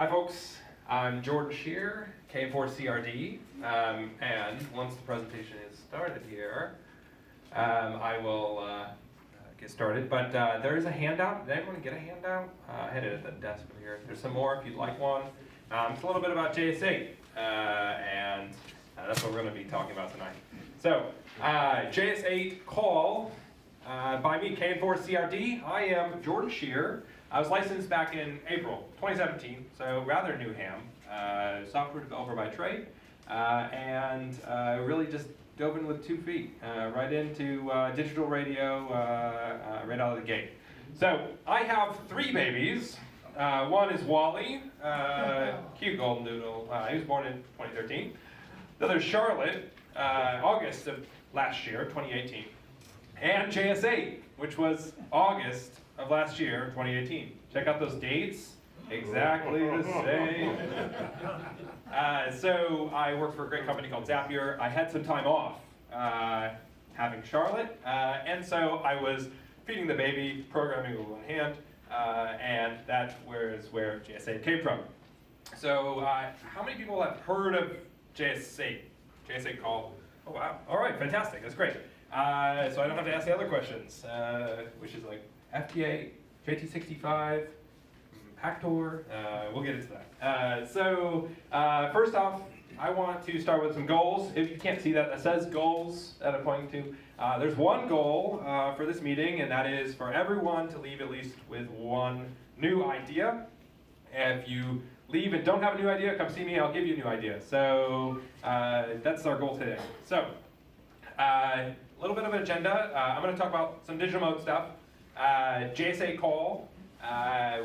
Hi folks, I'm Jordan Sherer, K4CRD, and once the presentation is started here, I will get started, but there is a handout. Did everyone get a handout? I had it at the desk over here. There's some more if you'd like one. It's a little bit about JS8, and that's what we're going to be talking about tonight. So, JS8Call, by me, K4CRD. I am Jordan Sherer. I was licensed back in April 2017, so rather new ham, software developer by trade, and really just dove in with 2 feet, right into digital radio right out of the gate. So I have 3 babies. One is Wally, cute golden doodle. He was born in 2013. The other is Charlotte, August of last year, 2018. And JS8, which was August of last year, 2018. Check out those dates, exactly the same. So I worked for a great company called Zapier. I had some time off having Charlotte, and so I was feeding the baby, programming with one hand, and that is where JS8 came from. So how many people have heard of JS8? JS8Call? Oh wow, all right, fantastic, that's great. So I don't have to ask the other questions, which is like FTA, JT65, Pactor, we'll get into that. First off, I want to start with some goals. If you can't see that, that says goals that I'm pointing to. There's one goal for this meeting, and that is for everyone to leave at least with one new idea. If you leave and don't have a new idea, come see me, I'll give you a new idea. So that's our goal today. So, a little bit of an agenda. I'm going to talk about some digital mode stuff. JS8Call,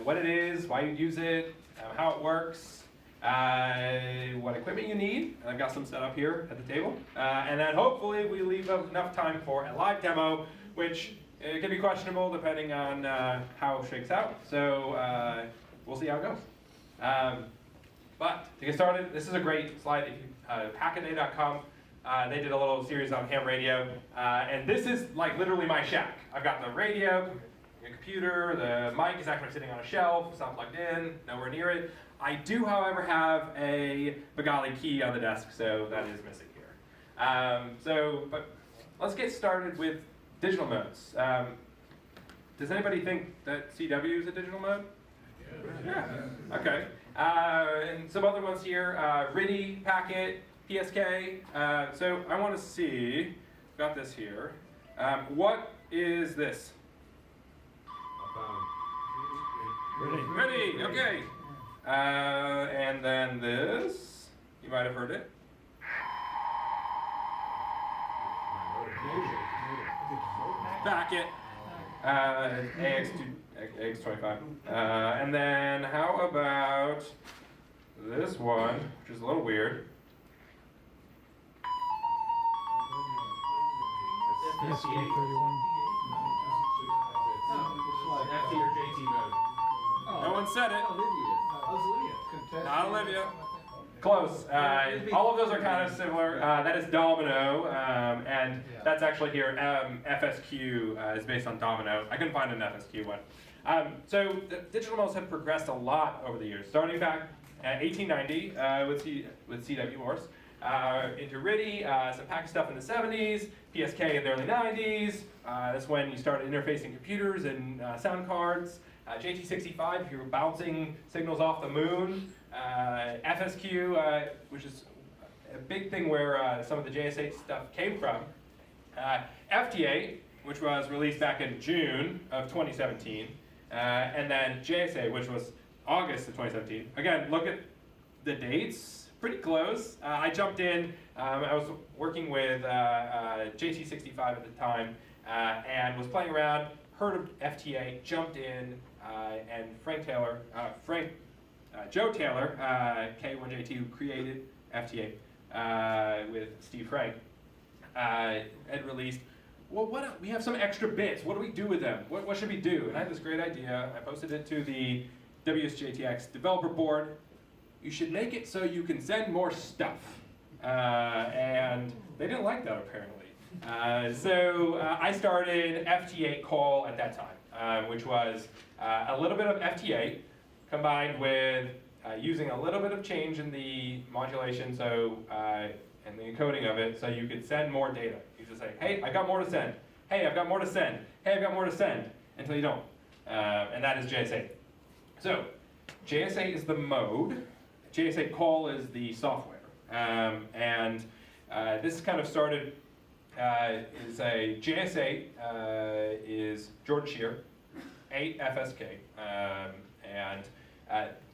what it is, why you use it, how it works, what equipment you need. I've got some set up here at the table. And then hopefully we leave enough time for a live demo, which it can be questionable depending on how it shakes out. So we'll see how it goes. But to get started, this is a great slide. If you hackaday.com. They did a little series on ham radio, and this is like literally my shack. I've got the radio, the computer, the mic is actually sitting on a shelf, it's not plugged in, nowhere near it. I do, however, have a Bengali key on the desk, so that is missing here. But let's get started with digital modes. Does anybody think that CW is a digital mode? Yeah. Okay. And some other ones here, RIDI, packet, PSK, so I want to see, got this here, what is this? Ready, okay. And then this, you might have heard it. Packet, AX25. And then how about this one, which is a little weird. No one said it. Not Olivia. Close. All of those are kind of similar. That is Domino, and that's actually here. FSQ is based on Domino. I couldn't find an FSQ one. So the digital modes have progressed a lot over the years, starting back at 1890 with CW Morse. Into RIDI, some packet stuff in the 70s, PSK in the early 90s. That's when you started interfacing computers and sound cards. JT65, if you were bouncing signals off the moon. FSQ, which is a big thing where some of the JS8 stuff came from. FTA, which was released back in June of 2017. And then JS8, which was August of 2017. Again, look at the dates. Pretty close. I jumped in. I was working with JT65 at the time and was playing around. Heard of FTA, jumped in, and Joe Taylor, K1J2, who created FTA with Steve Frank, had released. Well, we have some extra bits. What do we do with them? What should we do? And I had this great idea. I posted it to the WSJTX developer board. You should make it so you can send more stuff. And they didn't like that, apparently. So I started FT8Call at that time, which was a little bit of FT8 combined with using a little bit of change in the modulation, so and the encoding of it, so you could send more data. You just say, hey, I've got more to send. Hey, I've got more to send. Hey, I've got more to send, until you don't. And that is JS8. So JS8 is the mode. JS8Call is the software. And this kind of started, is a JS8 is Jordan Sherer, 8 FSK, and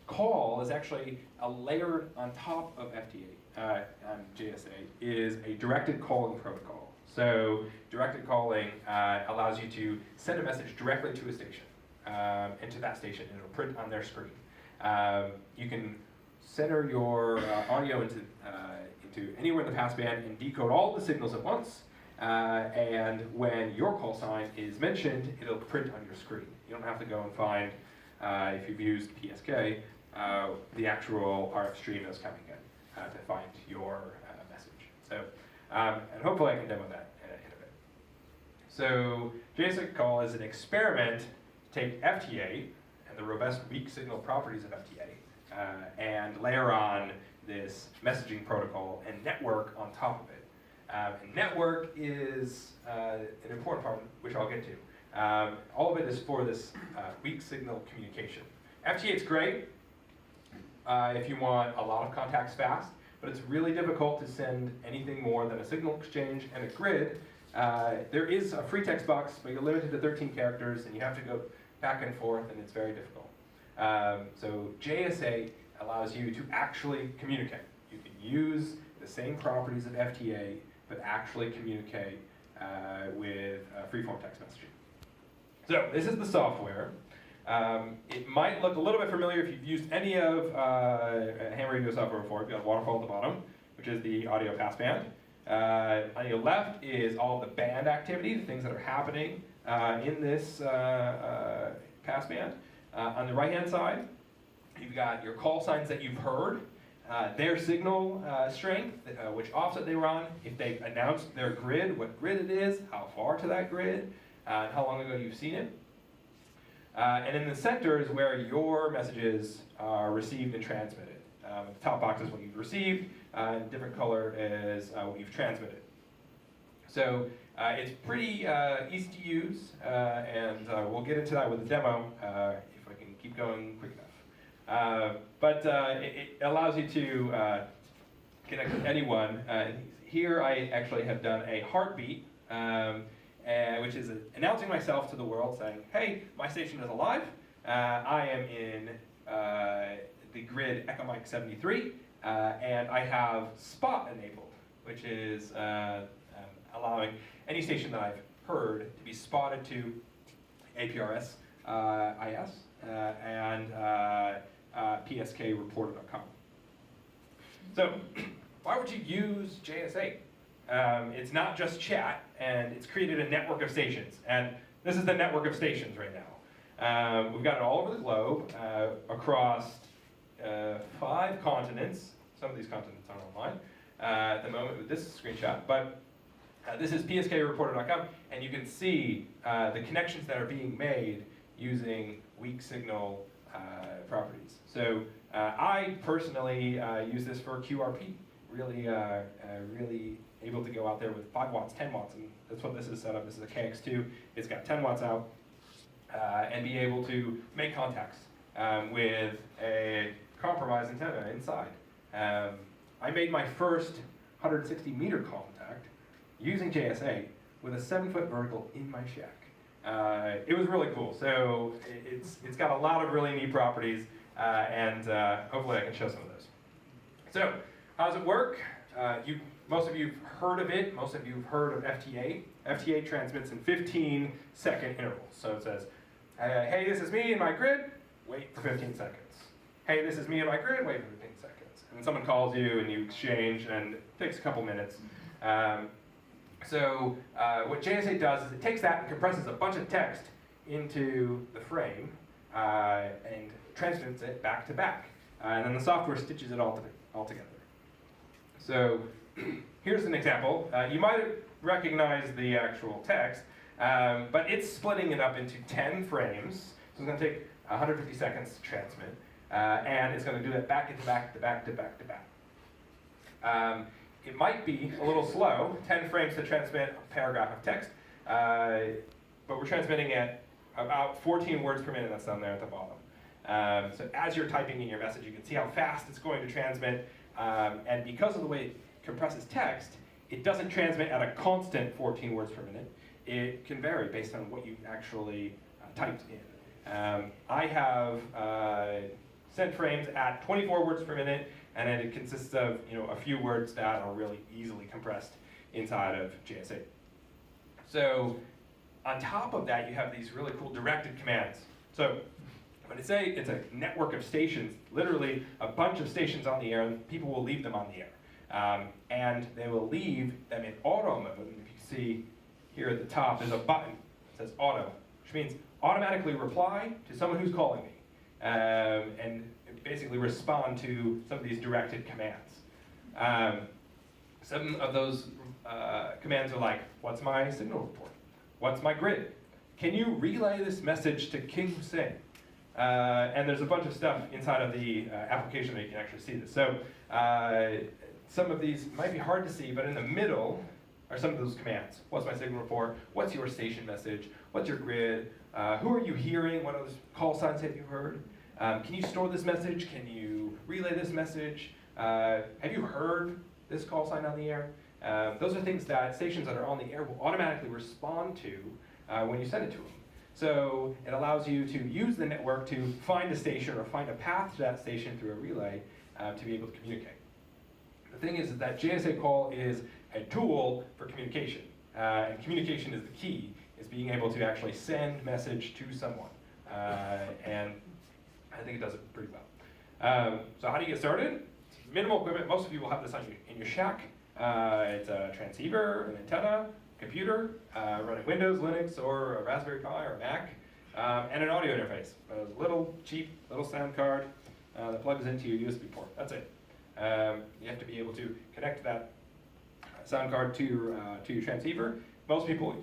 call is actually a layer on top of FT8 on JS8 is a directed calling protocol. So directed calling allows you to send a message directly to a station, and to that station, and it'll print on their screen. You can center your audio into anywhere in the passband and decode all the signals at once. And when your call sign is mentioned, it'll print on your screen. You don't have to go and find, if you've used PSK, the actual RF stream that's coming in to find your message. So, and hopefully I can demo that in a bit. So JS8Call is an experiment to take FT8 and the robust weak signal properties of FT8 and layer on this messaging protocol and network on top of it. And network is an important part, which I'll get to. All of it is for this weak signal communication. FT8 is great if you want a lot of contacts fast, but it's really difficult to send anything more than a signal exchange and a grid. There is a free text box, but you're limited to 13 characters, and you have to go back and forth, and it's very difficult. So JS8 allows you to actually communicate. You can use the same properties of FT8, but actually communicate with freeform text messaging. So this is the software. It might look a little bit familiar if you've used any of ham radio software before. You've got a waterfall at the bottom, which is the audio passband. On your left is all the band activity, the things that are happening in this passband. On the right-hand side, you've got your call signs that you've heard, their signal strength, which offset they were on, if they announced their grid, what grid it is, how far to that grid, and how long ago you've seen it. And in the center is where your messages are received and transmitted. The top box is what you've received, and different color is what you've transmitted. So it's pretty easy to use, and we'll get into that with a demo if I can keep going quick enough. But it allows you to connect with anyone. Here I actually have done a heartbeat, which is announcing myself to the world, saying, hey, my station is alive. I am in the grid Echo Mike 73, and I have spot enabled, which is allowing any station that I've heard to be spotted to APRS IS and PSKreporter.com. So why would you use JS8? It's not just chat, and it's created a network of stations. And this is the network of stations right now. We've got it all over the globe, across 5 continents. Some of these continents aren't online at the moment with this screenshot, but this is PSKreporter.com, and you can see the connections that are being made using weak signal properties. So I personally use this for QRP, really able to go out there with 5 watts, 10 watts, and that's what this is set up. This is a KX2. It's got 10 watts out, and be able to make contacts with a compromised antenna inside. I made my first 160 meter contact using JS8 with a 7-foot vertical in my shack. It was really cool. So it's got a lot of really neat properties, and hopefully I can show some of those. So how does it work? Most of you have heard of it. Most of you have heard of FT8. FT8 transmits in 15-second intervals. So it says, hey, this is me in my grid, wait for 15 seconds. Hey, this is me in my grid, wait for 15 seconds. And then someone calls you and you exchange, and it takes a couple minutes. So what JS8 does is it takes that and compresses a bunch of text into the frame and transmits it back to back. And then the software stitches it all together. So here's an example. You might recognize the actual text, but it's splitting it up into 10 frames. So it's going to take 150 seconds to transmit. and it's going to do that back to back to back to back to back. It might be a little slow, 10 frames to transmit a paragraph of text, but we're transmitting at about 14 words per minute. That's down there at the bottom. So as you're typing in your message, you can see how fast it's going to transmit, and because of the way it compresses text, it doesn't transmit at a constant 14 words per minute. It can vary based on what you've actually typed in. I have sent frames at 24 words per minute, and then it consists of a few words that are really easily compressed inside of JS8. So on top of that, you have these really cool directed commands. So when I say it's a network of stations, literally a bunch of stations on the air, and people will leave them on the air. And they will leave them in auto mode. And if you see here at the top, there's a button that says auto, which means automatically reply to someone who's calling me. And basically respond to some of these directed commands. Some of those commands are like, what's my signal report? What's my grid? Can you relay this message to King Hussein? And there's a bunch of stuff inside of the application that you can actually see this. So some of these might be hard to see, but in the middle are some of those commands. What's my signal report? What's your station message? What's your grid? Who are you hearing? What other call signs have you heard? Can you store this message? Can you relay this message? Have you heard this call sign on the air? Those are things that stations that are on the air will automatically respond to when you send it to them. So it allows you to use the network to find a station or find a path to that station through a relay to be able to communicate. The thing is that JS8Call is a tool for communication. And communication is the key, is being able to actually send message to someone. And I think it does it pretty well. So how do you get started? Minimal equipment. Most of you will have this in your shack. It's a transceiver, an antenna, computer, running Windows, Linux, or a Raspberry Pi or a Mac, and an audio interface. A little cheap, little sound card that plugs into your USB port. That's it. You have to be able to connect that sound card to your transceiver. Most people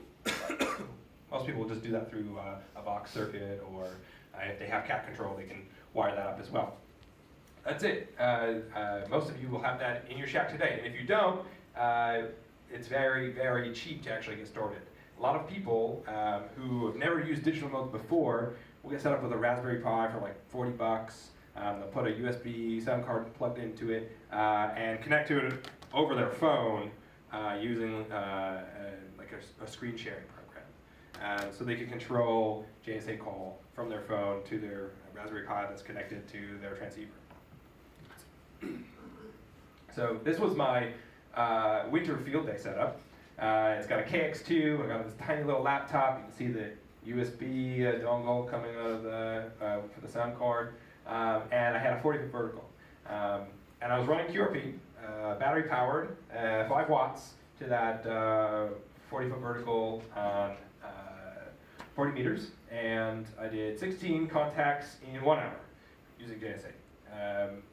will just do that through a Vox circuit, or if they have cat control, they can wire that up as well. That's it. Most of you will have that in your shack today, and if you don't, it's very, very cheap to actually get started. A lot of people who have never used digital modes before will get set up with a Raspberry Pi for like 40 bucks. They'll put a USB sound card plugged into it and connect to it over their phone using like a screen sharing program. So they can control JS8Call from their phone to their Raspberry Pi that's connected to their transceiver. So this was my winter field day setup. It's got a KX2, I got this tiny little laptop. You can see the USB dongle coming out of for the sound card. And I had a 40-foot vertical. And I was running QRP, battery powered, 5 watts to that 40-foot vertical on 40 meters. And I did 16 contacts in 1 hour using JS8.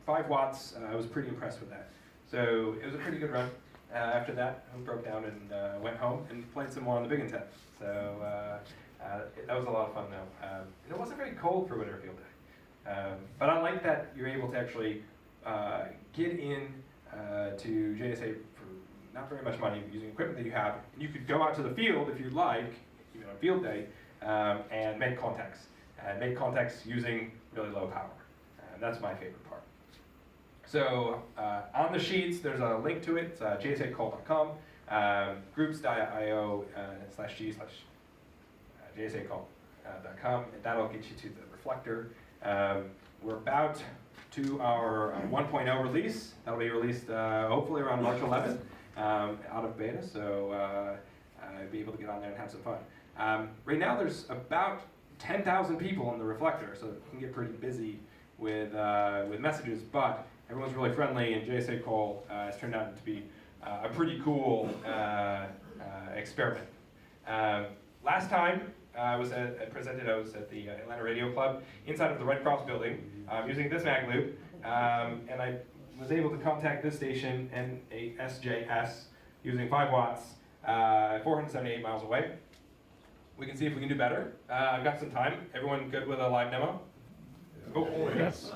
5 watts, I was pretty impressed with that. So it was a pretty good run. After that, I broke down and went home and played some more on the big antenna. So that was a lot of fun though. And it wasn't very cold for winter field day. But I like that you're able to actually get in to JS8 for not very much money using equipment that you have. And you could go out to the field if you'd like, even on field day, and make contacts. And make contacts using really low power. And that's my favorite part. So on the sheets, there's a link to it. It's js8call.com, groups.io/g/js8call.com, and that'll get you to the reflector. We're about to our 1.0 release. That'll be released hopefully around March 11th out of beta, so I'll be able to get on there and have some fun. Right now there's about 10,000 people in the reflector, so it can get pretty busy with messages, but everyone's really friendly, and JS8Call has turned out to be a pretty cool experiment. Last time I was at the Atlanta Radio Club inside of the Red Cross building using this mag loop, and I was able to contact this station and a SJS using 5 watts, 478 miles away. We can see if we can do better. I've got some time. Everyone good with a live demo? Oh, Yes. So,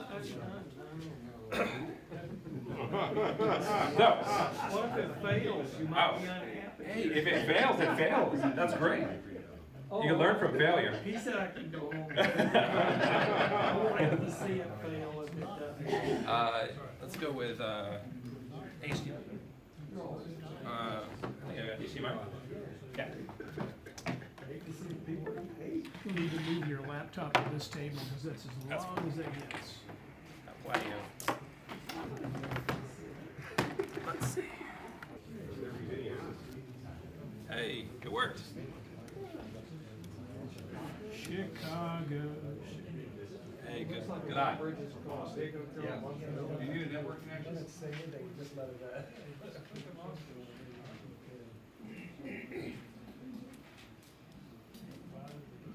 What if it fails? You might be unhappy. hey, if it fails, it fails. That's great. You can learn from failure. He said I can go home. I won't have to see it fail if it doesn't. Let's go with HDMI. HDMI? Yeah. You need to move your laptop to this table because that's as long as it gets. Why you? Let's see. Hey, it worked. Chicago. Hey, good eye. Do you need a network connection?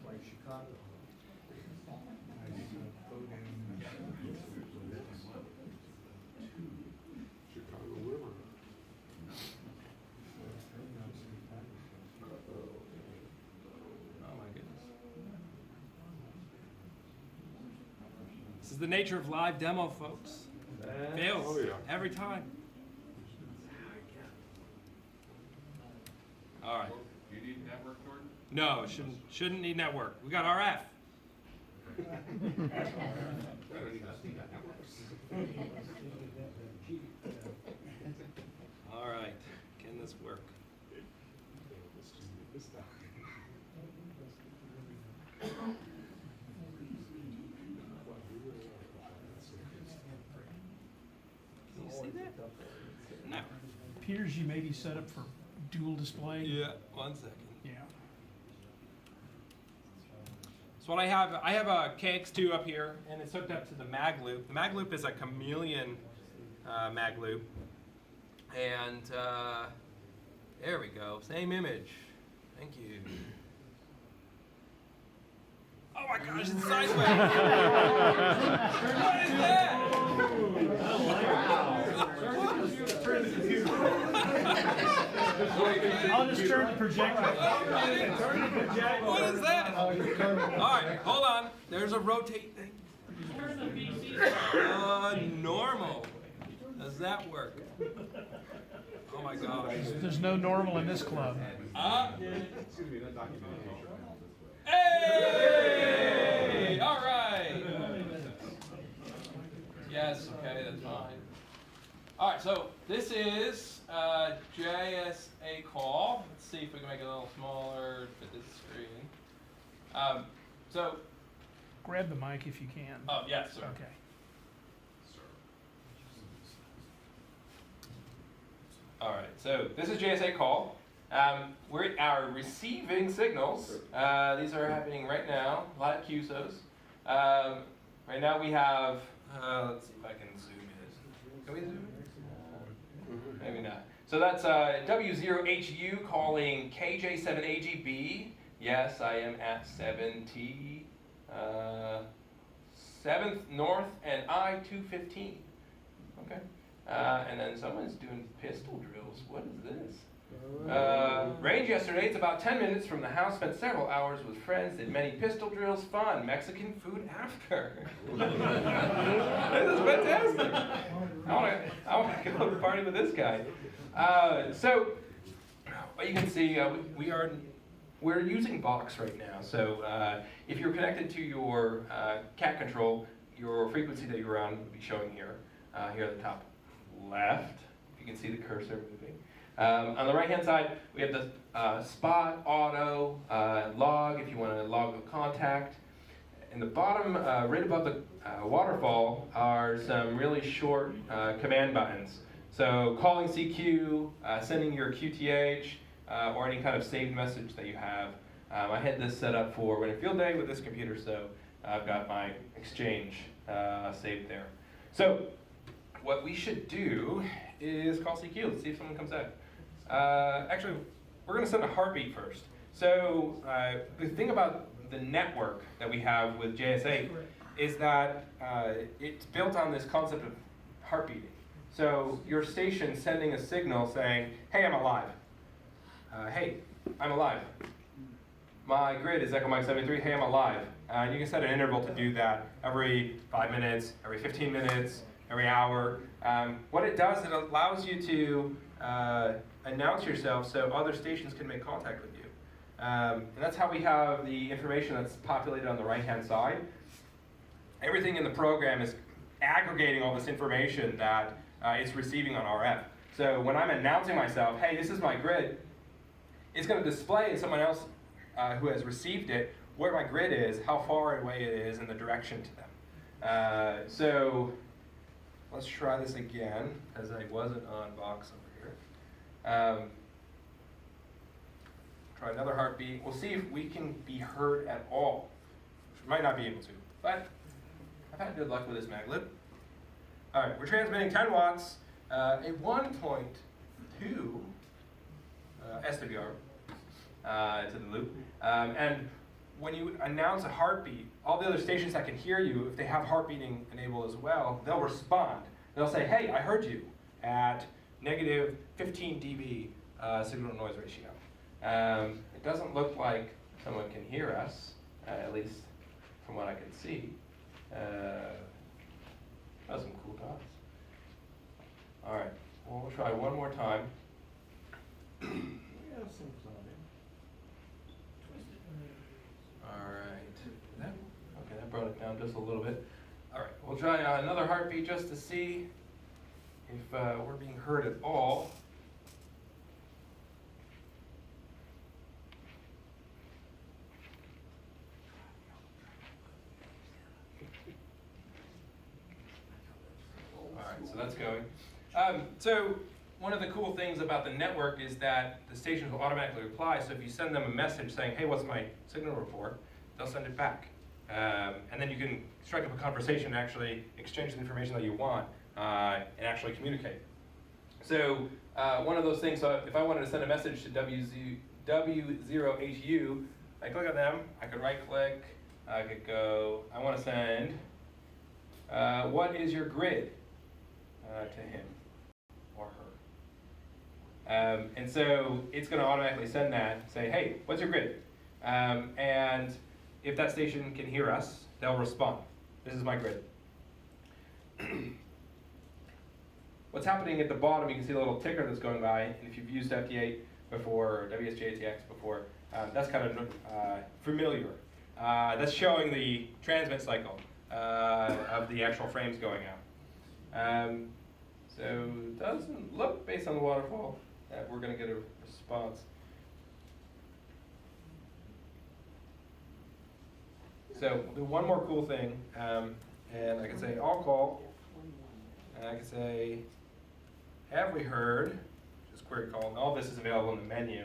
Like Chicago. Chicago River. Oh my goodness. This is the nature of live demo, folks. Fails Oh, yeah. every time. All right. Do you need network, Jordan? No, shouldn't need network. We got RF. I don't need networks. All right. Can this work? Can you see that? No. Appears you may be set up for dual display. Yeah. 1 second. Yeah. So what I have a KX2 up here, and it's hooked up to the mag loop. The mag loop is a chameleon mag loop, and there we go. Same image. Thank you. Oh my gosh, it's sideways. What is that? I'll just turn the projector. What is that? All right, hold on. There's a rotate thing. Normal. Does that work? Oh my gosh. There's no normal in this club. Hey! All right. Yes. Okay, that's fine. All right. So this is JS8Call. Let's see if we can make it a little smaller, fit this screen. So. Grab the mic if you can. Oh yes, sir. Okay. All right, so this is JS8Call. We're receiving signals. These are happening right now, a lot of QSOs. Right now we have, let's see if I can zoom in. Can we zoom in? Maybe not. So that's W0HU calling KJ7AGB. Yes, I am at 7T, 7th North and I-215. Okay. And then someone's doing pistol drills. What is this? Range yesterday, it's about 10 minutes from the house. Spent several hours with friends. Did many pistol drills. Fun. Mexican food after. This is fantastic. I want to go to a party with this guy. So, what you can see, we're using Box right now. So, if you're connected to your cat control, your frequency that you're on will be showing here, here at the top left. You can see the cursor moving. On the right-hand side, we have the spot, auto, log, if you want to log a contact. In the bottom, right above the waterfall, are some really short command buttons. So calling CQ, sending your QTH, or any kind of saved message that you have. I had this set up for when a field day with this computer, so I've got my exchange saved there. So what we should do is call CQ. Let's see if someone comes out. Actually, we're going to send a heartbeat first. So the thing about the network that we have with JS8 is that it's built on this concept of heartbeating. So your station sending a signal saying, hey, I'm alive. Hey, I'm alive. my grid is Echo Mike 73, hey, I'm alive. And you can set an interval to do that every 5 minutes, every 15 minutes, every hour. What it does, it allows you to announce yourself so other stations can make contact with you. And that's how we have the information that's populated on the right-hand side. Everything in the program is aggregating all this information that it's receiving on RF. So when I'm announcing myself, hey, this is my grid, it's going to display to someone else who has received it where my grid is, how far away it is, and the direction to them. So let's try this again, because I wasn't on box over here. Try another heartbeat. We'll see if we can be heard at all. We might not be able to, but I've had good luck with this maglev. All right, we're transmitting 10 watts, a 1.2 SWR to the loop. And when you announce a heartbeat, all the other stations that can hear you, if they have heartbeating enabled as well, they'll respond. They'll say, hey, I heard you at negative 15 dB signal to noise ratio. It doesn't look like someone can hear us, at least from what I can see. That's some cool dots. All right, well, we'll try one more time. All right, okay, that brought it down just a little bit. All right, we'll try another heartbeat just to see if we're being heard at all. So that's going. So one of the cool things about the network is that the stations will automatically reply. So if you send them a message saying, hey, what's my signal report? They'll send it back. And then you can strike up a conversation and actually exchange the information that you want and actually communicate. So one of those things, so if I wanted to send a message to W0HU, I click on them, I could right click, I could go, I want to send, what is your grid? To him or her. And so it's going to automatically send that, say, hey, what's your grid? And if that station can hear us, they'll respond. This is my grid. What's happening at the bottom, you can see a little ticker that's going by, and if you've used FT8 before, or WSJ8Cx before, that's kind of familiar. That's showing the transmit cycle of the actual frames going out. So it doesn't look, based on the waterfall, that we're going to get a response. So we'll do one more cool thing, and I can say all call, and I can say have we heard, just query call, and all this is available in the menu.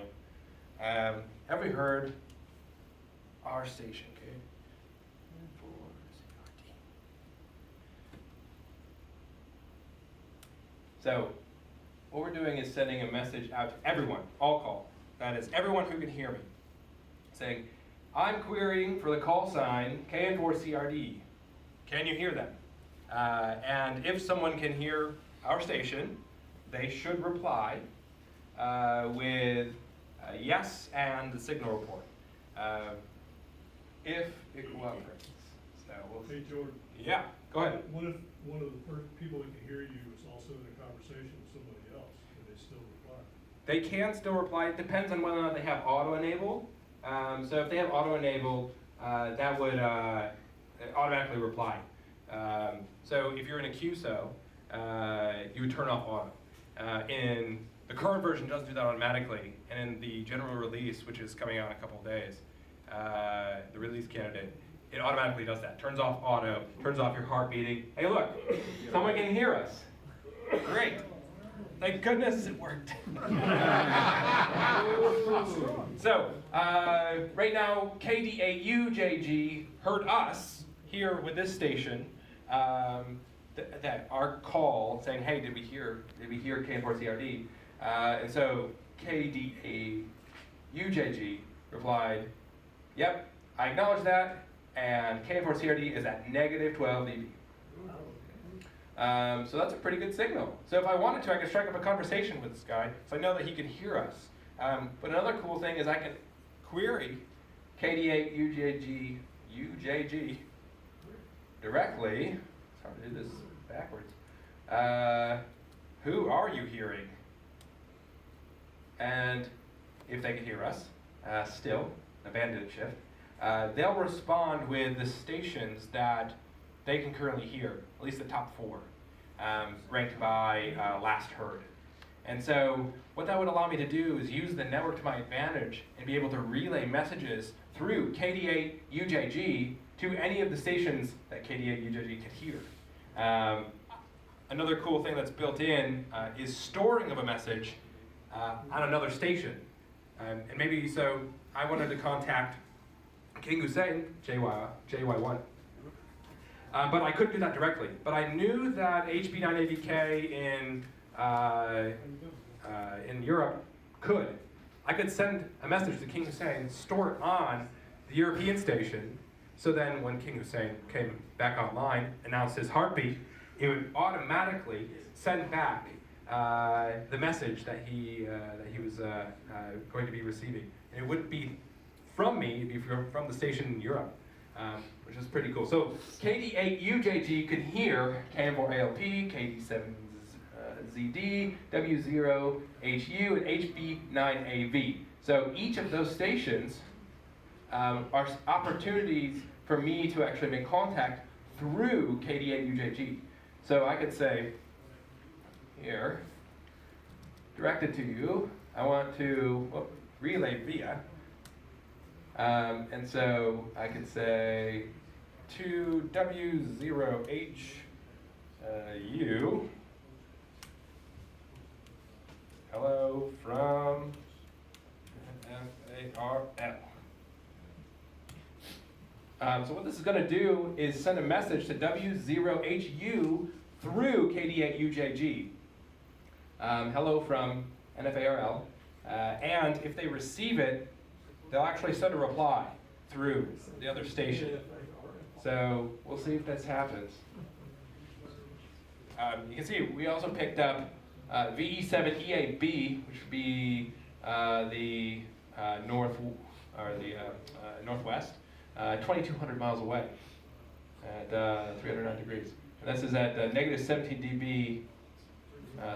Have we heard our station, okay? So what we're doing is sending a message out to everyone, all call. That is everyone who can hear me, saying, I'm querying for the call sign KN4CRD. Can you hear them? And if someone can hear our station, they should reply with yes and the signal report. If it cooperates. So we'll Hey, Jordan. Yeah, go ahead. What if one of the first people that can hear you is also in a conversation with somebody else? Can they still reply? They can still reply. It depends on whether or not they have auto enabled. So if they have auto enabled, that would automatically reply. So if you're in a QSO, you would turn off auto. In the current version, it doesn't do that automatically, and in the general release, which is coming out in a couple of days, the release candidate, it automatically does that. Turns off auto, turns off your heart beating. Hey, look, someone can hear us. Great. Thank goodness it worked. So, right now, KDAUJG heard us here with this station, that our call saying, hey, did we hear KN4CRD? And so KDAUJG replied, yep, I acknowledge that, and KN4CRD is at negative 12 dB. So that's a pretty good signal. So if I wanted to, I could strike up a conversation with this guy, so I know that he can hear us. But another cool thing is I can query KD8 UJG directly. It's hard to do this backwards. Who are you hearing? And if they can hear us, still, abandoned shift, they'll respond with the stations that they can currently hear, at least the top 4, ranked by last heard. And so what that would allow me to do is use the network to my advantage and be able to relay messages through KD8 UJG to any of the stations that KD8 UJG could hear. Another cool thing that's built in is storing of a message on another station. And maybe so I wanted to contact King Hussein, JY1. But I couldn't do that directly. But I knew that HB9AVK in Europe could. I could send a message to King Hussein, store it on the European station, so then when King Hussein came back online, announced his heartbeat, it would automatically send back the message that he was going to be receiving. And it wouldn't be from me, it'd be from the station in Europe, which is pretty cool. So KD8 UJG could hear KM4ALP, KD7ZD, W0HU, and HB9AV. So each of those stations are opportunities for me to actually make contact through KD8 UJG. So I could say, here, directed to you, I want to relay via. And so I could say to W0HU, hello from NFARL. So what this is going to do is send a message to W0HU through KD8 UJG. Hello from NFARL. And if they receive it, they'll actually send a reply through the other station. So we'll see if this happens. You can see we also picked up VE7EAB, which would be the northwest, 2,200 miles away at 309 degrees. And this is at negative 17 dB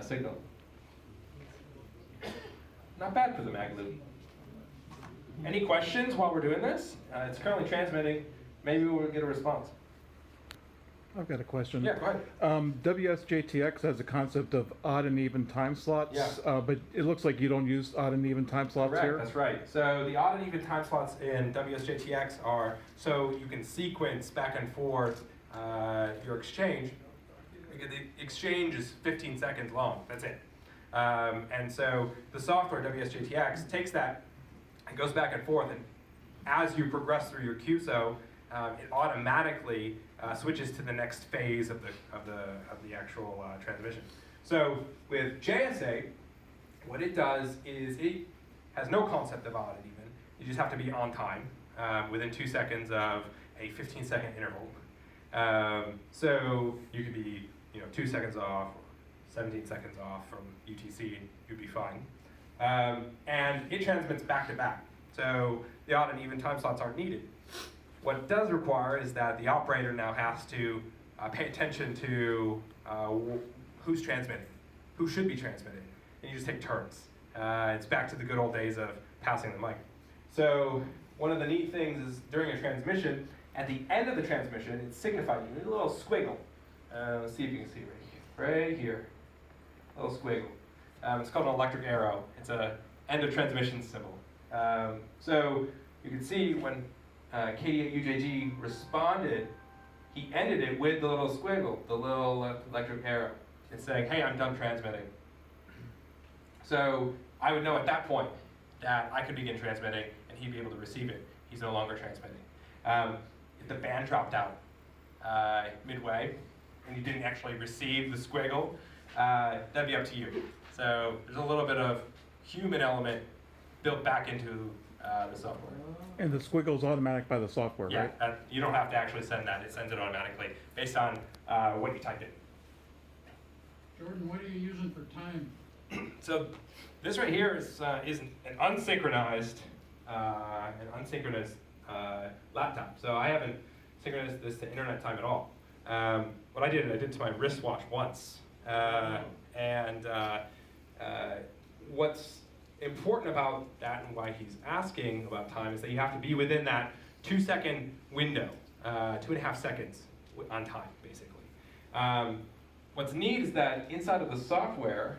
signal. Not bad for the mag loop. Any questions while we're doing this? It's currently transmitting. Maybe we'll get a response. I've got a question. Yeah, go ahead. WSJTX has a concept of odd and even time slots, Yeah. but it looks like you don't use odd and even time slots Correct, here. that's right. So the odd and even time slots in WSJTX are so you can sequence back and forth your exchange. Because the exchange is 15 seconds long, that's it. And so the software, WSJTX, takes that and goes back and forth, and as you progress through your QSO, it automatically switches to the next phase of the actual transmission. So with JS8, what it does is it has no concept of odd and even. You just have to be on time within 2 seconds of a 15-second interval. So you could be 2 seconds off, or 17 seconds off from UTC, and you'd be fine. And it transmits back to back. So the odd and even time slots aren't needed. What it does require is that the operator now has to pay attention to who's transmitting, who should be transmitting, and you just take turns. It's back to the good old days of passing the mic. So one of the neat things is during a transmission, at the end of the transmission, it's signified in a little squiggle. Let's see if you can see right here, a little squiggle. It's called an electric arrow. It's a end of transmission symbol. So you can see when KD8 UJG responded, he ended it with the little squiggle, the little electric arrow. It's saying, hey, I'm done transmitting. So I would know at that point that I could begin transmitting and he'd be able to receive it. He's no longer transmitting. If the band dropped out midway and you didn't actually receive the squiggle, that'd be up to you. So there's a little bit of human element built back into the software. And the squiggle's automatic by the software, Yeah, right? you don't have to actually send that. It sends it automatically based on what you typed in. Jordan, what are you using for time? So this right here is an unsynchronized laptop. So I haven't synchronized this to internet time at all. What I did to my wristwatch once. What's important about that and why he's asking about time is that you have to be within that 2-second window, 2.5 seconds on time, basically. What's neat is that inside of the software,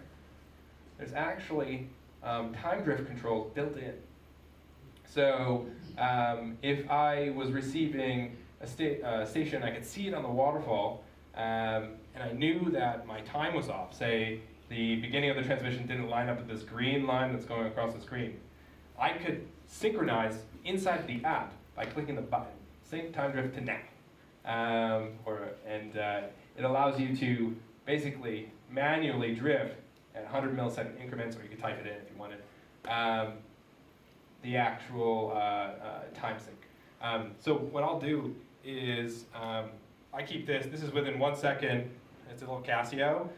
there's actually time drift controls built in. So if I was receiving a station, I could see it on the waterfall, and I knew that my time was off. Say the beginning of the transmission didn't line up with this green line that's going across the screen. I could synchronize inside the app by clicking the button, sync time drift to now. It allows you to basically manually drift at 100 millisecond increments, or you could type it in if you wanted, the actual time sync. So what I'll do is I keep this is within 1 second, it's a little Casio,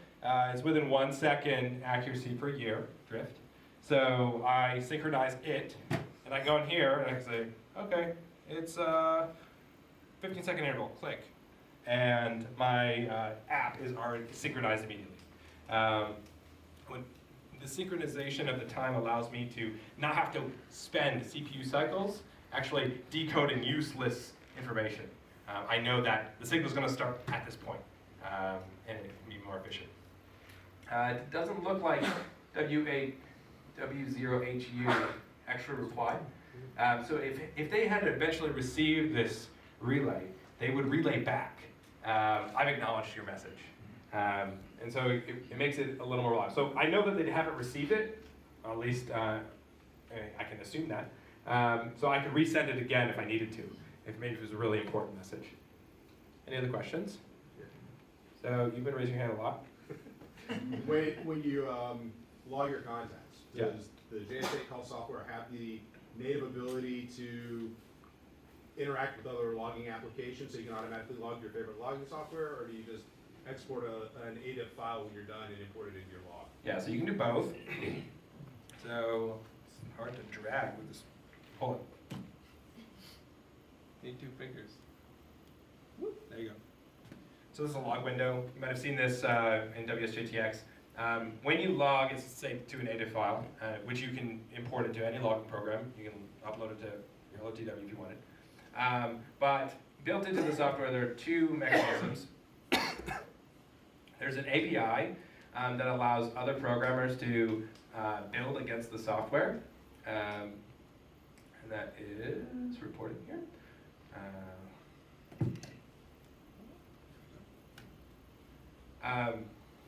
it's within 1 second accuracy per year drift. So I synchronize it, and I go in here and I can say, okay, it's 15-second interval, click. And my app is already synchronized immediately. The synchronization of the time allows me to not have to spend CPU cycles actually decoding useless information. I know that the signal is going to start at this point, and it can be more efficient. It doesn't look like W0HU actually replied. So if they had eventually received this relay, they would relay back. I've acknowledged your message. And so it makes it a little more reliable. So I know that they haven't received it, or at least I can assume that. So I could resend it again if I needed to, if maybe it was a really important message. Any other questions? So you've been raising your hand a lot. When you log your contacts, Yeah. does the JS8Call software have the native ability to interact with other logging applications so you can automatically log your favorite logging software, or do you just export an native file when you're done and import it into your log? Yeah, so you can do both. So it's hard to drag with this. Pull it. Need 2 fingers. Whoop, there you go. So this is a log window. You might have seen this in WSJTX. When you log, it's saved to a native file, which you can import into any logging program. You can upload it to your LTW if you want it. But built into the software, there are 2 mechanisms. There's an API that allows other programmers to build against the software. And that is reported here.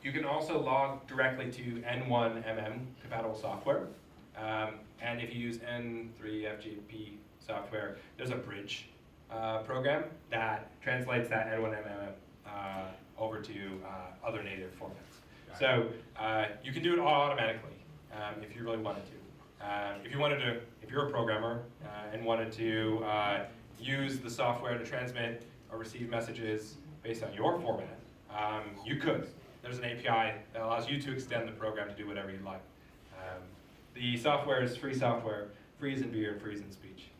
You can also log directly to N1MM compatible software. And if you use N3FGP software, there's a bridge program that translates that N1MM over to other native formats. So you can do it all automatically if you really wanted to. If you're a programmer and wanted to use the software to transmit or receive messages based on your format, you could. There's an API that allows you to extend the program to do whatever you like. The software is free software, free as in beer, free as in speech.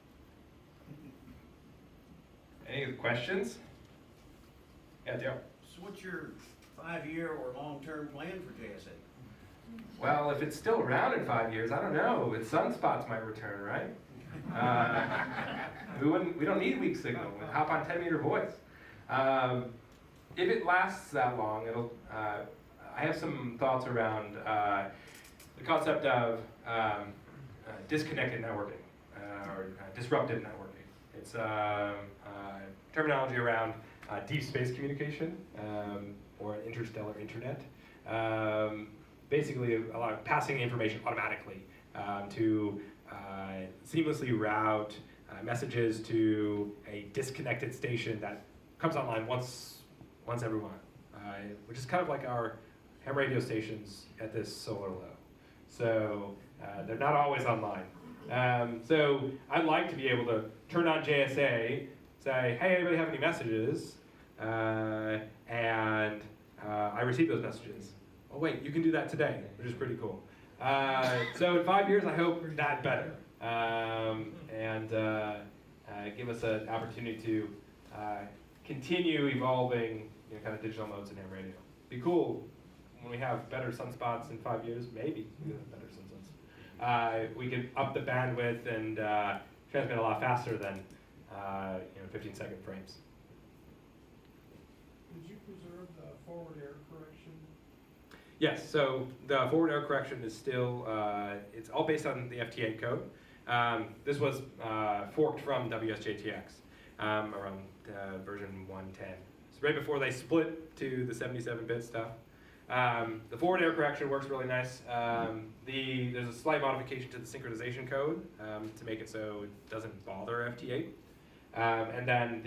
Any questions? Yeah, Dale. So what's your 5-year or long-term plan for JS8? Well, if it's still around in 5 years, I don't know. Sunspots might return, right? We don't need weak signal. We'll hop on 10-meter voice. If it lasts that long, I have some thoughts around the concept of disconnected networking or disruptive networking. It's terminology around deep space communication or interstellar internet. Basically, a lot of passing information automatically to seamlessly route messages to a disconnected station that comes online once every while, which is kind of like our ham radio stations at this solar low. So they're not always online. So I'd like to be able to turn on JSA, say, hey, anybody have any messages? And I receive those messages. Oh wait, you can do that today, which is pretty cool. So in 5 years, I hope that better. give us an opportunity to continue evolving, kind of digital modes in ham radio. Be cool when we have better sunspots in 5 years, maybe we have better sunspots. We could up the bandwidth and transmit a lot faster than 15-second frames. Did you preserve the forward error correction? Yes, so the forward error correction is still, it's all based on the FT8 code. This was forked from WSJTX around version 110. So right before they split to the 77-bit stuff. The forward error correction works really nice. There's a slight modification to the synchronization code to make it so it doesn't bother FT8. And then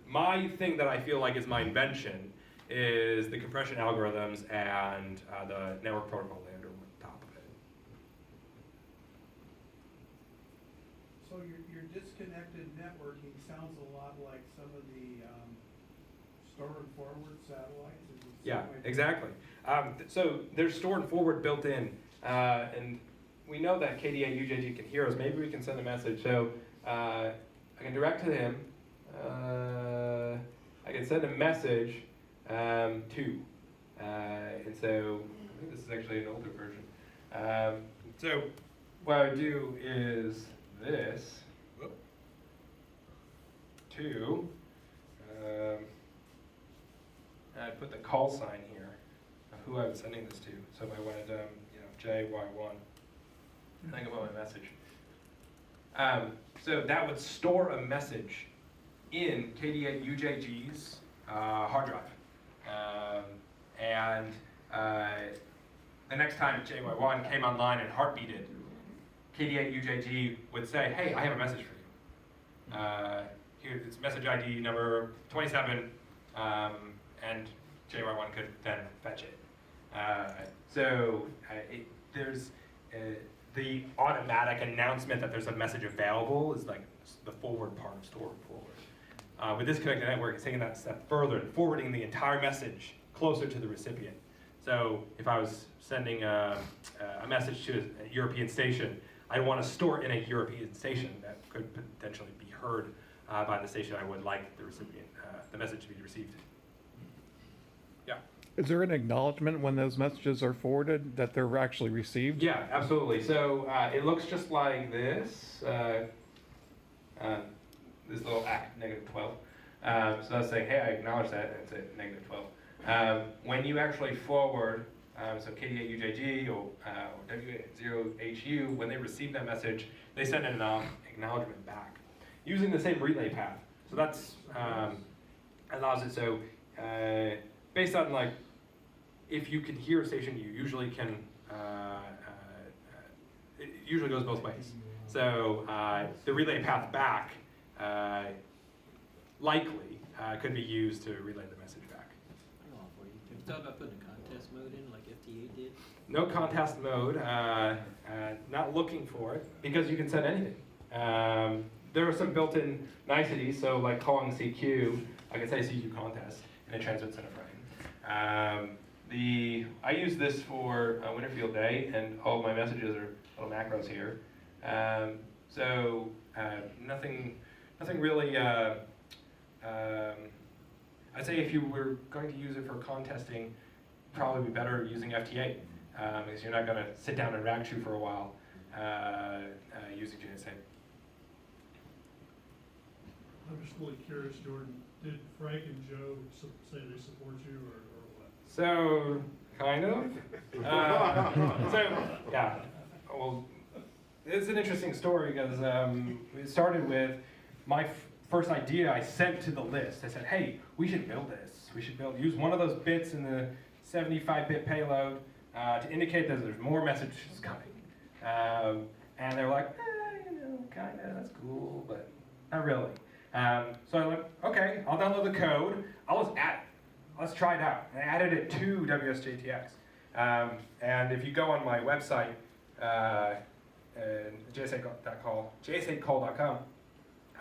my thing that I feel like is my invention is the compression algorithms and the network protocol layer on top of it. So your disconnected networking sounds a lot like some of the store and forward satellites. Is it Yeah, some way- exactly. So there's store and forward built in, and we know that KDA UJG can hear us. Maybe we can send a message. So I can direct to him. I can send a message to, and so I think this is actually an older version. So what I do is this to. I put the call sign here of who I was sending this to. So if I wanted, JY1, think about my message. So that would store a message in KDA UJG's hard drive. And the next time JY1 came online and heartbeated, KDA UJG would say, hey, I have a message for you. Here, it's message ID number 27. And JY1 could then fetch it. There's the automatic announcement that there's a message available is like the forward part of store and forward. With this connected network, it's taking that step further and forwarding the entire message closer to the recipient. So if I was sending a message to a European station, I want to store it in a European station that could potentially be heard by the station I would like the recipient, the message to be received. Yeah. Is there an acknowledgement when those messages are forwarded that they're actually received? Yeah, absolutely. So it looks just like this. This little act, -12. So that's saying, hey, I acknowledge that, and it's at -12. When you actually forward, so KDA UJG or W0HU, when they receive that message, they send an acknowledgement back using the same relay path. So that's allows it so based on like if you can hear a station, you usually can. It usually goes both ways. So the relay path back likely could be used to relay the message back. Have you thought about putting a contest mode in like FT8 did? No contest mode. Not looking for it because you can send anything. There are some built-in niceties. So like calling CQ, I can say CQ contest, and it transmits in a frame. I use this for Winterfield Day, and all of my messages are little macros here. Nothing really. I'd say if you were going to use it for contesting, probably be better using FT8 because you're not going to sit down and rag chew for a while using JS8. I'm just really curious, Jordan, did Frank and Joe say they support you or what? So, kind of. Yeah. Well, it's an interesting story because it started with my first idea I sent to the list. I said, hey, we should build this. We should use one of those bits in the 75-bit payload to indicate that there's more messages coming. And they're like, kind of, that's cool, but not really. So I went, okay, I'll download the code. I'll just add it. Let's try it out. And I added it to WSJTX. And if you go on my website, JS8Call.com,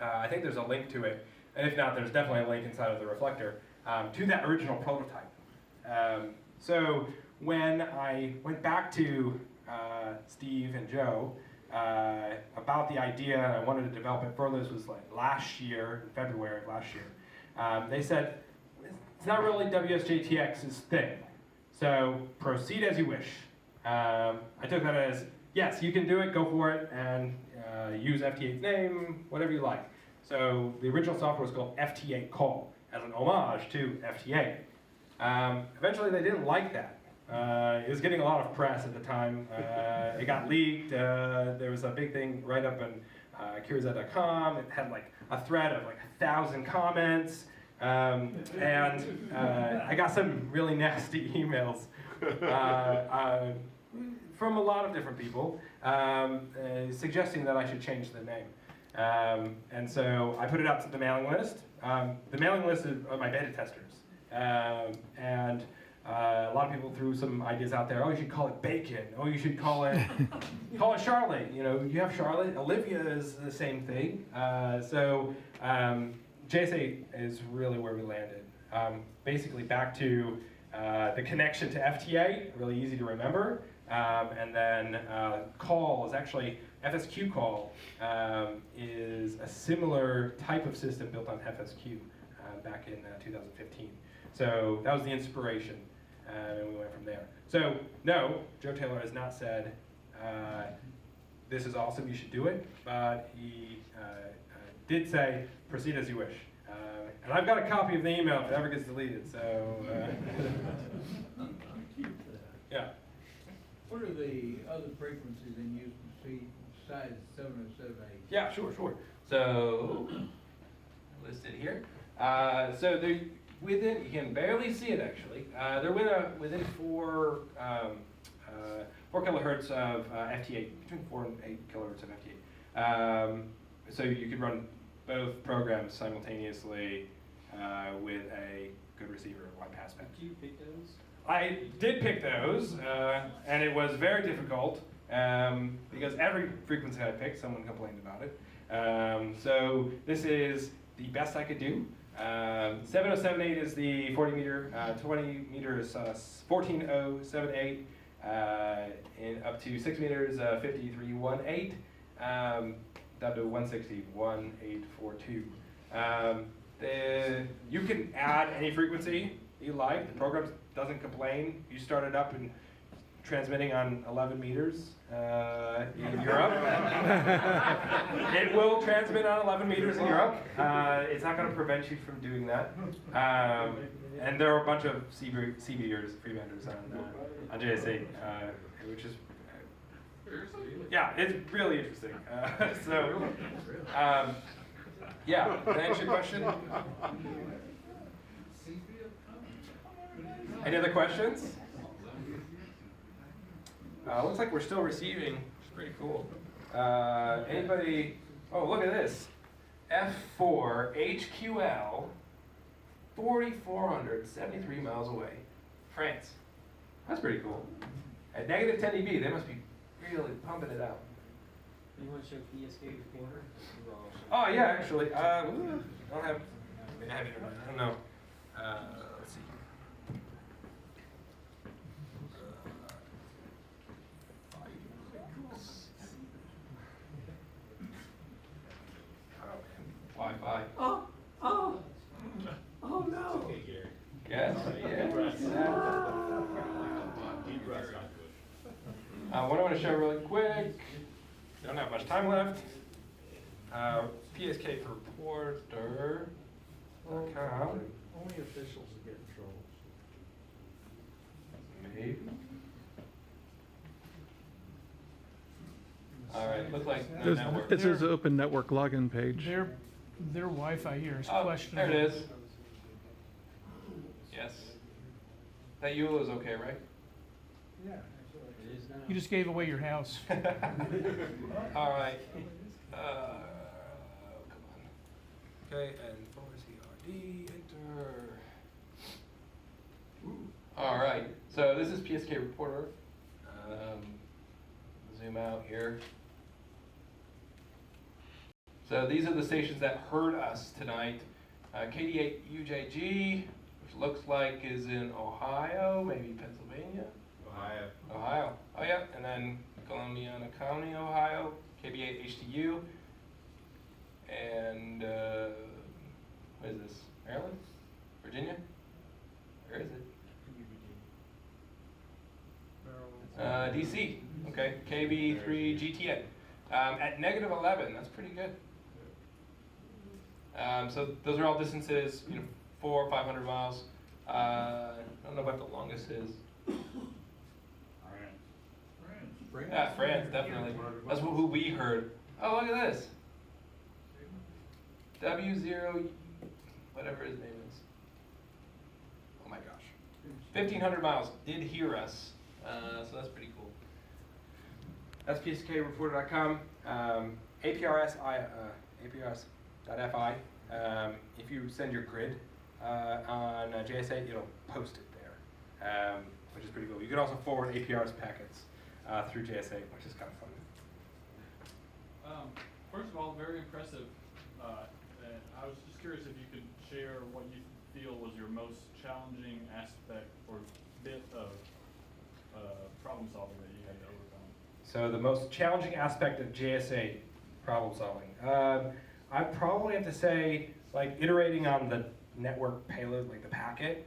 I think there's a link to it. And if not, there's definitely a link inside of the reflector to that original prototype. So when I went back to Steve and Joe about the idea, and I wanted to develop it further. This was like last year, in February of last year. They said, it's not really WSJTX's thing, so proceed as you wish. I took that as, yes, you can do it, go for it, and use FT8's name, whatever you like. So the original software was called FT8Call, as an homage to FT8. Eventually they didn't like that. It was getting a lot of press at the time. It got leaked. There was a big thing right up on Curiosity.com. It had like a thread of like 1,000 comments. And I got some really nasty emails from a lot of different people suggesting that I should change the name. And so I put it out to the mailing list. The mailing list are my beta testers. And a lot of people threw some ideas out there. Oh, you should call it Bacon. Oh, you should call it Charlotte. You know, you have Charlotte. Olivia is the same thing. So JS8 is really where we landed. Basically back to the connection to FT8, really easy to remember. And then call is actually, FSQ call is a similar type of system built on FSQ back in 2015. So that was the inspiration, and we went from there. So no, Joe Taylor has not said, this is awesome, you should do it, but he did say, proceed as you wish. And I've got a copy of the email if it ever gets deleted, so. Yeah. What are the other frequencies in use besides 7078? Yeah, sure. So, listed here. So they're within, you can barely see it actually. They're within 4 kilohertz of FT8, between 4 and 8 kilohertz of FT8. So you could run both programs simultaneously with a good receiver, wide pass band. Do you pick those? I did pick those, and it was very difficult because every frequency I picked, someone complained about it. So this is the best I could do. 7078 is the 40 meter, 20 meters 14078, and up to 6 meters 5318, down to 160 1842. You can add any frequency you like. The program doesn't complain. You start it up and transmitting on 11 meters in Europe. It will transmit on 11 meters in Europe. It's not going to prevent you from doing that. And there are a bunch of CBers, freebanders on JS8, which is, yeah, it's really interesting. Yeah, did I answer your question? Any other questions? Looks like we're still receiving, which is pretty cool. Anybody, oh, look at this. F4 HQL, 4,473 miles away, France. That's pretty cool. At negative 10 dB, they must be really pumping it out. You want to show PSK recorder? Oh yeah, actually, I don't have, I have it, I don't know. Let's see. Wi-Fi. Oh no. Yes, yes. What I want to show really quick, don't have much time left. PSK for reporter. Only officials get in trouble. Maybe. All right, looks like no network. It says open network login page. Their Wi-Fi here is Oh, questionable. there it is. Yes. That EULA is okay, right? Yeah. It is now. You just gave away your house. All right. Come on. Okay, and forward CRD, enter. All right, so this is PSK Reporter. Zoom out here. So these are the stations that heard us tonight. KD8UJG, which looks like is in Ohio, maybe Pennsylvania. Ohio. Ohio. Oh yeah, and then Columbiana County, Ohio, KB8 HTU, and what is this? Maryland? Virginia? Where is it? DC. Okay, KB3 GTA. At -11, that's pretty good. So those are all distances, 400 or 500 miles. I don't know what the longest is. Yeah, France, definitely. That's who we heard. Oh, look at this. W0, whatever his name is. Oh my gosh. 1,500 miles did hear us. So that's pretty cool. That's pskreporter.com. APRS.fi. If you send your grid on JS8, it'll post it there, which is pretty cool. You can also forward APRS packets through JS8, which is kind of fun. First of all, very impressive. And I was just curious if you could share what you feel was your most challenging aspect or bit of problem solving that you had to overcome. So the most challenging aspect of JS8 problem solving. I probably have to say, like, iterating on the network payload, like the packet.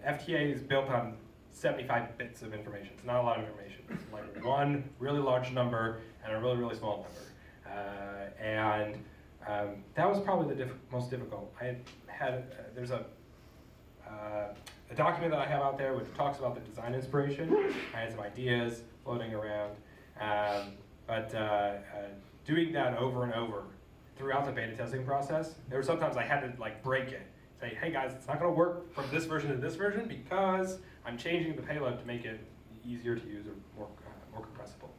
FTA is built on 75 bits of information. It's not a lot of information. It's like one really large number and a really, really small number. That was probably the most difficult. There's a document that I have out there which talks about the design inspiration. I had some ideas floating around. Doing that over and over throughout the beta testing process, there were sometimes I had to like break it. Say, hey guys, it's not gonna work from this version to this version because I'm changing the payload to make it easier to use or more compressible.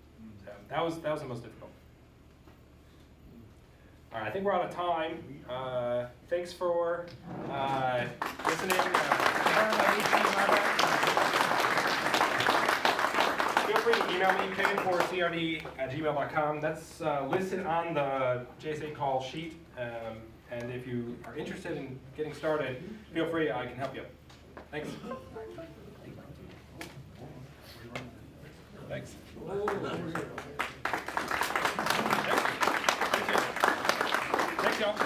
So that was the most difficult. All right, I think we're out of time. Thanks for listening. Feel free to email me, kevin4crd@gmail.com. That's listed on the JS8Call sheet. And if you are interested in getting started, feel free, I can help you. Thanks. Thanks. Thanks, y'all.